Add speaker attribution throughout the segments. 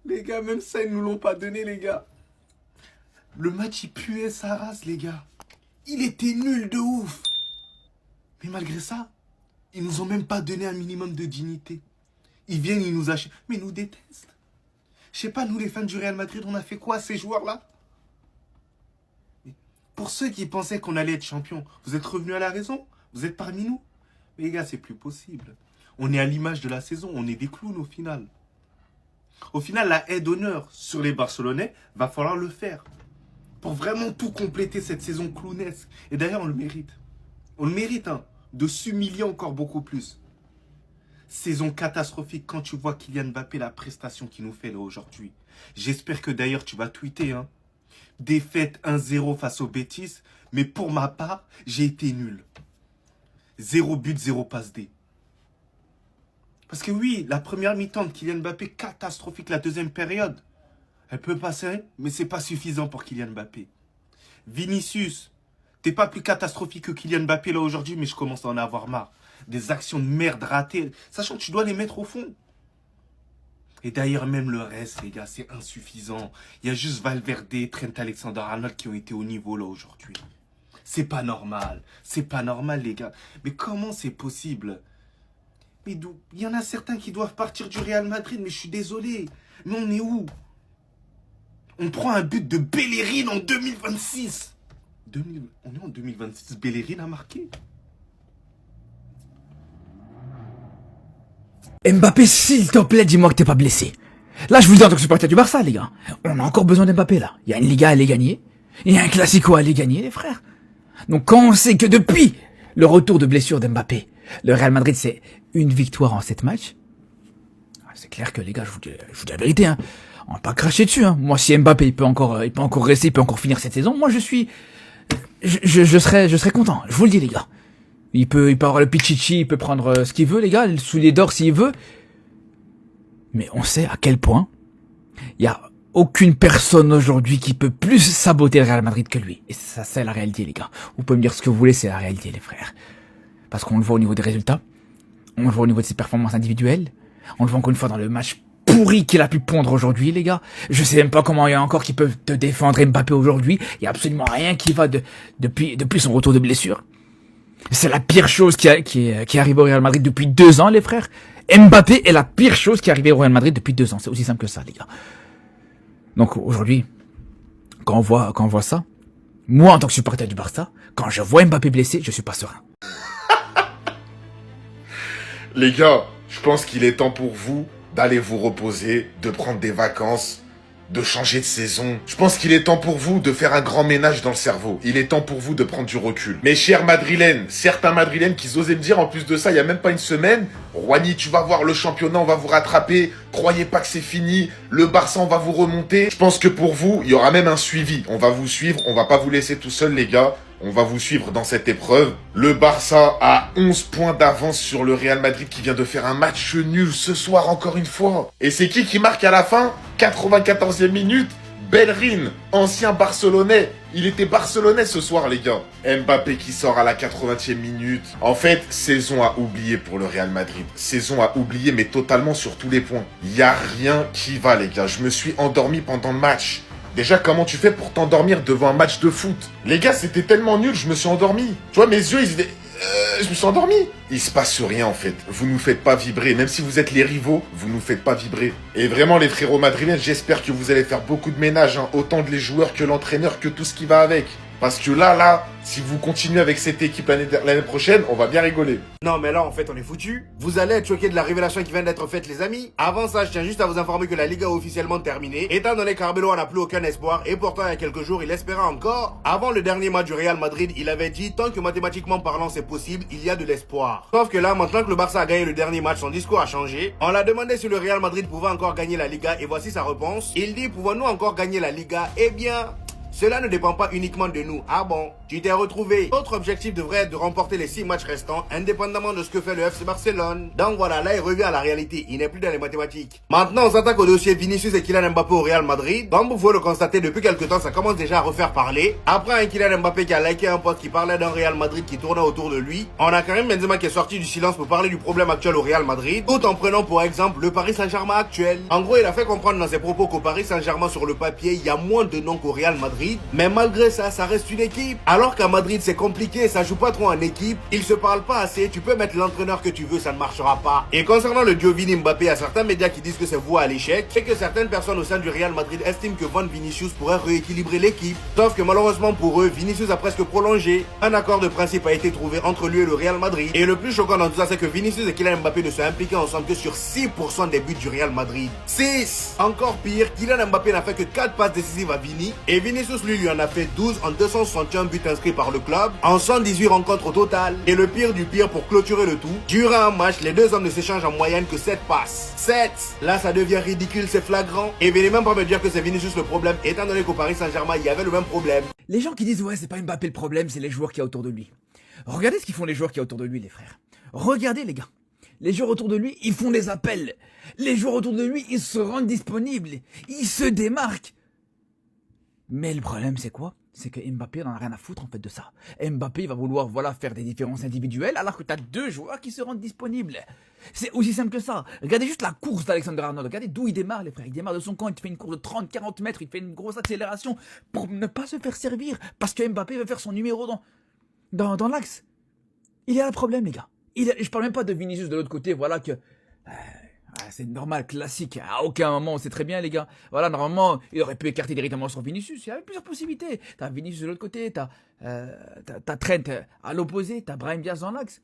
Speaker 1: Les gars, même ça, ils nous l'ont pas donné, les gars. Le match, il puait sa race, les gars. Il était nul de ouf. Mais malgré ça, ils nous ont même pas donné un minimum de dignité. Ils viennent, ils nous achètent. Mais ils nous détestent. Je sais pas, nous, les fans du Real Madrid, on a fait quoi à ces joueurs-là? Pour ceux qui pensaient qu'on allait être champion, vous êtes revenus à la raison? Vous êtes parmi nous? Mais les gars, c'est plus possible. On est à l'image de la saison. On est des clowns au final. Au final, la haie d'honneur sur les Barcelonais, va falloir le faire. Pour vraiment tout compléter cette saison clownesque. Et d'ailleurs, on le mérite. On le mérite, hein, de s'humilier encore beaucoup plus. Saison catastrophique quand tu vois Kylian Mbappé, la prestation qu'il nous fait là aujourd'hui. J'espère que d'ailleurs tu vas tweeter, hein. Défaite 1-0 face au Betis, mais pour ma part, j'ai été nul. 0 but, 0 passe D. Parce que oui, la première mi-temps de Kylian Mbappé, catastrophique. La deuxième période, elle peut passer, mais c'est pas suffisant pour Kylian Mbappé. Vinicius, t'es pas plus catastrophique que Kylian Mbappé là aujourd'hui, mais je commence à en avoir marre. Des actions de merde ratées, sachant que tu dois les mettre au fond. Et d'ailleurs, même le reste, les gars, c'est insuffisant. Il y a juste Valverde, Trent Alexander-Arnold qui ont été au niveau là aujourd'hui. C'est pas normal. C'est pas normal, les gars. Mais comment c'est possible? Mais d'où? Il y en a certains qui doivent partir du Real Madrid, mais je suis désolé. Mais on est où? On prend un but de Bellerin en 2026. On est en 2026, Bellerin a marqué.
Speaker 2: Mbappé, s'il te plaît, dis-moi que t'es pas blessé. Là, je vous le dis en tant que supporter du Barça, les gars. On a encore besoin d'Mbappé, là. Il y a une Liga à aller gagner. Il y a un Classico à aller gagner, les frères. Donc, quand on sait que depuis le retour de blessure d'Mbappé, le Real Madrid, c'est une victoire en 7 matchs, c'est clair que, les gars, je vous dis la vérité, hein. On va pas cracher dessus, hein. Moi, si Mbappé, il peut encore rester, il peut encore finir cette saison, moi, je serais content. Je vous le dis, les gars. Il peut avoir le Pichichi, il peut prendre ce qu'il veut, les gars, le soulier d'or s'il veut. Mais on sait à quel point il y a aucune personne aujourd'hui qui peut plus saboter le Real Madrid que lui. Et ça, c'est la réalité, les gars. Vous pouvez me dire ce que vous voulez, c'est la réalité, les frères. Parce qu'on le voit au niveau des résultats, on le voit au niveau de ses performances individuelles, on le voit encore une fois dans le match pourri qu'il a pu pondre aujourd'hui, les gars. Je sais même pas comment il y a encore qui peuvent te défendre Mbappé aujourd'hui. Il y a absolument rien qui va depuis son retour de blessure. C'est la pire chose qui est arrivée au Real Madrid depuis 2 ans, les frères. Mbappé est la pire chose qui est arrivée au Real Madrid depuis 2 ans. C'est aussi simple que ça, les gars. Donc aujourd'hui, quand on voit ça, moi en tant que supporter du Barça, quand je vois Mbappé blessé, je suis pas serein.
Speaker 3: Les gars, je pense qu'il est temps pour vous d'aller vous reposer, de prendre des vacances, de changer de saison. Je pense qu'il est temps pour vous de faire un grand ménage dans le cerveau. Il est temps pour vous de prendre du recul. Mes chers Madrilènes, certains Madrilènes qui osaient me dire en plus de ça, il y a même pas une semaine, Juani, tu vas voir le championnat, on va vous rattraper. Croyez pas que c'est fini. Le Barça, on va vous remonter. Je pense que pour vous, il y aura même un suivi. On va vous suivre, on va pas vous laisser tout seul, les gars. On va vous suivre dans cette épreuve. Le Barça a 11 points d'avance sur le Real Madrid qui vient de faire un match nul ce soir encore une fois. Et c'est qui marque à la fin? 94e minute, Bellerin, ancien Barcelonais. Il était Barcelonais ce soir, les gars. Mbappé qui sort à la 80e minute. En fait, saison à oublier pour le Real Madrid. Saison à oublier, mais totalement sur tous les points. Il n'y a rien qui va, les gars. Je me suis endormi pendant le match. Déjà, comment tu fais pour t'endormir devant un match de foot? Les gars, c'était tellement nul, je me suis endormi. Tu vois, mes yeux, ils étaient... je me suis endormi. Il se passe rien, en fait. Vous nous faites pas vibrer. Même si vous êtes les rivaux, vous nous faites pas vibrer. Et vraiment, les frérots madrilènes, j'espère que vous allez faire beaucoup de ménage, hein. Autant de les joueurs que l'entraîneur, que tout ce qui va avec. Parce que là, si vous continuez avec cette équipe l'année prochaine, on va bien rigoler.
Speaker 4: Non mais là en fait on est foutu. Vous allez être choqués de la révélation qui vient d'être faite les amis. Avant ça je tiens juste à vous informer que la Liga est officiellement terminée. Étant donné qu'Arbeloa n'a plus aucun espoir et pourtant il y a quelques jours il espérait encore. Avant le dernier match du Real Madrid il avait dit tant que mathématiquement parlant c'est possible il y a de l'espoir. Sauf que là maintenant que le Barça a gagné le dernier match son discours a changé. On l'a demandé si le Real Madrid pouvait encore gagner la Liga et voici sa réponse. Il dit pouvons-nous encore gagner la Liga? Eh bien... Cela ne dépend pas uniquement de nous. Ah bon, tu t'es retrouvé. Notre objectif devrait être de remporter les 6 matchs restants, indépendamment de ce que fait le FC Barcelone. Donc voilà, là il revient à la réalité, il n'est plus dans les mathématiques. Maintenant on s'attaque au dossier Vinicius et Kylian Mbappé au Real Madrid. Comme vous pouvez le constater, depuis quelques temps ça commence déjà à refaire parler. Après un Kylian Mbappé qui a liké un post qui parlait d'un Real Madrid qui tournait autour de lui, on a Karim Benzema qui est sorti du silence pour parler du problème actuel au Real Madrid, tout en prenant pour exemple le Paris Saint-Germain actuel. En gros il a fait comprendre dans ses propos qu'au Paris Saint-Germain sur le papier il y a moins de noms qu'au Real Madrid, mais malgré ça, ça reste une équipe. Alors qu'à Madrid c'est compliqué, ça joue pas trop en équipe, ils se parlent pas assez, tu peux mettre l'entraîneur que tu veux, ça ne marchera pas. Et concernant le duo Vini Mbappé, il y a certains médias qui disent que c'est voué à l'échec, et que certaines personnes au sein du Real Madrid estiment que Van Vinicius pourrait rééquilibrer l'équipe. Sauf que malheureusement pour eux, Vinicius a presque prolongé. Un accord de principe a été trouvé entre lui et le Real Madrid. Et le plus choquant dans tout ça, c'est que Vinicius et Kylian Mbappé ne sont impliqués ensemble que sur 6% des buts du Real Madrid. 6. Encore pire, Kylian Mbappé n'a fait que 4 passes décisives à Vini, et Vinicius lui en a fait 12 en 261 buts inscrits par le club, en 118 rencontres au total. Et le pire du pire, pour clôturer le tout, durant un match, les deux hommes ne s'échangent en moyenne que 7 passes. 7. Là ça devient ridicule, c'est flagrant. Et venez même pas me dire que c'est Vinicius le problème, étant donné qu'au Paris Saint-Germain il y avait le même problème.
Speaker 2: Les gens qui disent ouais c'est pas Mbappé le problème, c'est les joueurs qu'il y a autour de lui. Regardez ce qu'ils font les joueurs qu'il y a autour de lui, les frères. Regardez les gars. Les joueurs autour de lui, ils font des appels. Les joueurs autour de lui, ils se rendent disponibles. Ils se démarquent. Mais le problème c'est quoi? C'est que Mbappé n'en a rien à foutre en fait de ça. Mbappé va vouloir faire des différences individuelles alors que tu as 2 joueurs qui se rendent disponibles. C'est aussi simple que ça. Regardez juste la course d'Alexander Arnold. Regardez d'où il démarre les frères. Il démarre de son camp, il te fait une course de 30-40 mètres, il fait une grosse accélération pour ne pas se faire servir parce que Mbappé veut faire son numéro dans l'axe. Il y a un problème les gars. Je parle même pas de Vinicius de l'autre côté, voilà que... c'est normal, classique. À aucun moment, on sait très bien, les gars. Voilà, normalement, il aurait pu écarter directement sur Vinicius. Il y avait plusieurs possibilités. T'as Vinicius de l'autre côté, t'as Trent à l'opposé, t'as Brahim Diaz dans l'axe.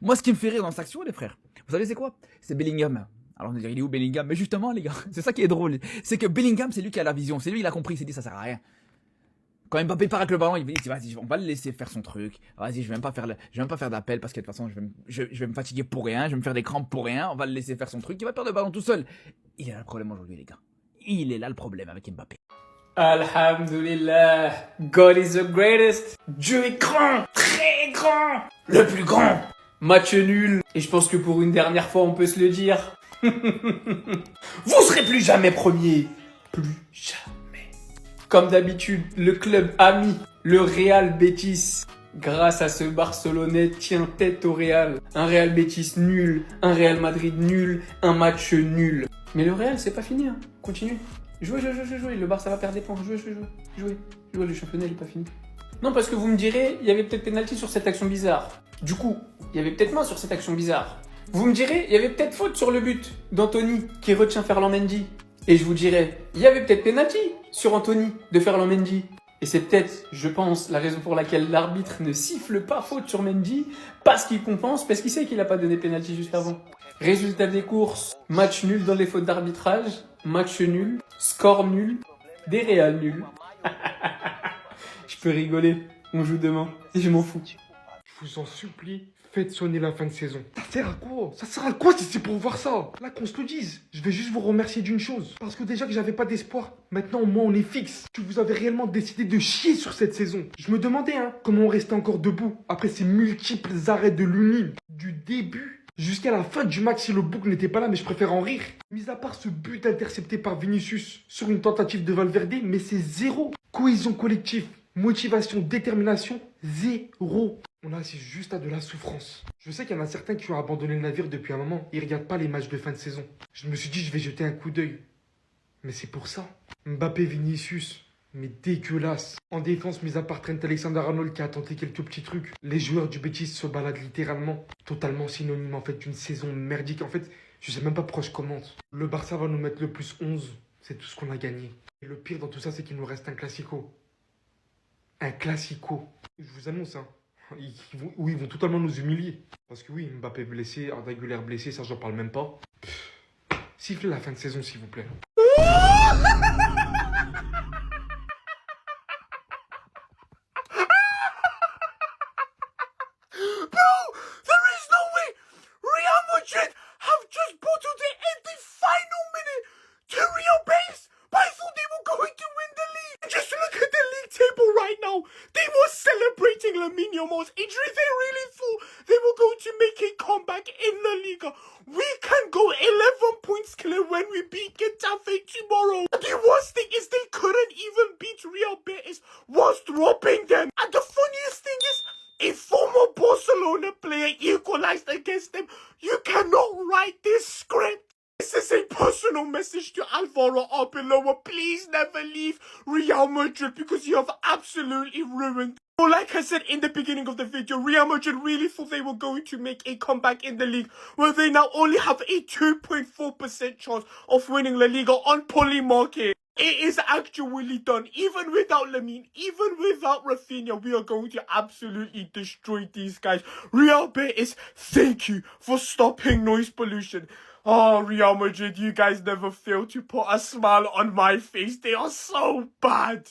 Speaker 2: Moi, ce qui me fait rire dans cette action, les frères, vous savez c'est quoi? C'est Bellingham. Alors on va dire, il est où Bellingham? Mais justement, les gars, c'est ça qui est drôle. C'est que Bellingham, c'est lui qui a la vision. C'est lui, il a compris, il s'est dit, ça sert à rien. Quand Mbappé part avec le ballon, il dit vas-y, on va le laisser faire son truc. Vas-y, je vais même pas faire d'appel parce que de toute façon, je vais me fatiguer pour rien, je vais me faire des crampes pour rien. On va le laisser faire son truc. Il va perdre le ballon tout seul. Il est là le problème aujourd'hui, les gars. Il est là le problème avec Mbappé.
Speaker 5: Alhamdulillah, God is the greatest. Dieu est grand, très grand, le plus grand. Match nul. Et je pense que pour une dernière fois, on peut se le dire. Vous serez plus jamais premier. Plus jamais. Comme d'habitude, le club ami, le Real Betis, grâce à ce Barcelonais, tient tête au Real. Un Real Betis nul, un Real Madrid nul, un match nul. Mais le Real, c'est pas fini, hein. Continue. Jouez. Le Barça va perdre des points. Jouez. Le championnat, il est pas fini. Non, parce que vous me direz, il y avait peut-être pénalty sur cette action bizarre. Du coup, il y avait peut-être main sur cette action bizarre. Vous me direz, il y avait peut-être faute sur le but d'Anthony qui retient Ferland Mendy. Et je vous dirais, il y avait peut-être pénalty sur Anthony de Ferland Mendy. Et c'est peut-être, je pense, la raison pour laquelle l'arbitre ne siffle pas faute sur Mendy, parce qu'il compense, parce qu'il sait qu'il n'a pas donné pénalty juste avant. Résultat des courses, match nul dans les fautes d'arbitrage, match nul, score nul, des Real nuls. Je peux rigoler, on joue demain, et je m'en fous.
Speaker 6: Je vous en supplie, faites sonner la fin de saison. Ça sert à quoi? Ça sert à quoi si c'est pour voir ça? Là, qu'on se le dise. Je vais juste vous remercier d'une chose. Parce que déjà que j'avais pas d'espoir, maintenant au moins on est fixe. Que vous avez réellement décidé de chier sur cette saison. Je me demandais, comment on restait encore debout après ces multiples arrêts de l'UNI. Du début jusqu'à la fin du match si le bouc n'était pas là, mais je préfère en rire. Mis à part ce but intercepté par Vinicius sur une tentative de Valverde, mais c'est zéro. Cohésion collective, motivation, détermination, zéro. On assiste juste à de la souffrance. Je sais qu'il y en a certains qui ont abandonné le navire depuis un moment. Ils regardent pas les matchs de fin de saison. Je me suis dit, je vais jeter un coup d'œil. Mais c'est pour ça. Mbappé, Vinicius, mais dégueulasse. En défense, mis à part Trent Alexander-Arnold qui a tenté quelques petits trucs, les joueurs du Betis se baladent littéralement. Totalement synonyme en fait d'une saison merdique. En fait, je sais même pas pourquoi je commente. Le Barça va nous mettre le plus 11. C'est tout ce qu'on a gagné. Et le pire dans tout ça, c'est qu'il nous reste un classico. Un classico. Je vous annonce, ils vont totalement nous humilier. Parce que oui, Mbappé blessé, Arda Güler blessé, ça j'en parle même pas. Sifflez la fin de saison s'il vous plaît.
Speaker 4: There is no way! Real Madrid have just brought to the end the final minute to Rio base! But I thought they were going to win the league! Just look at the league
Speaker 7: Lamine Yamal's injury, they really thought they were going to make a comeback in La Liga. We can go 11 points clear when we beat Getafe tomorrow. And the worst thing is they couldn't even beat Real Betis whilst dropping them. And the funniest thing is, a former Barcelona player equalized against them. You cannot write this script. This is a personal message to Alvaro Arbeloa. Please never leave Real Madrid because you have absolutely ruined. So like I said in the beginning of the video, Real Madrid really thought they were going to make a comeback in the league, where they now only have a 2.4% chance of winning La Liga on Polymarket. It is actually done. Even without Lamine, even without Rafinha, we are going to absolutely destroy these guys. Real Betis, thank you for stopping noise pollution. Oh, Real Madrid, you guys never fail to put a smile on my face. They are so bad.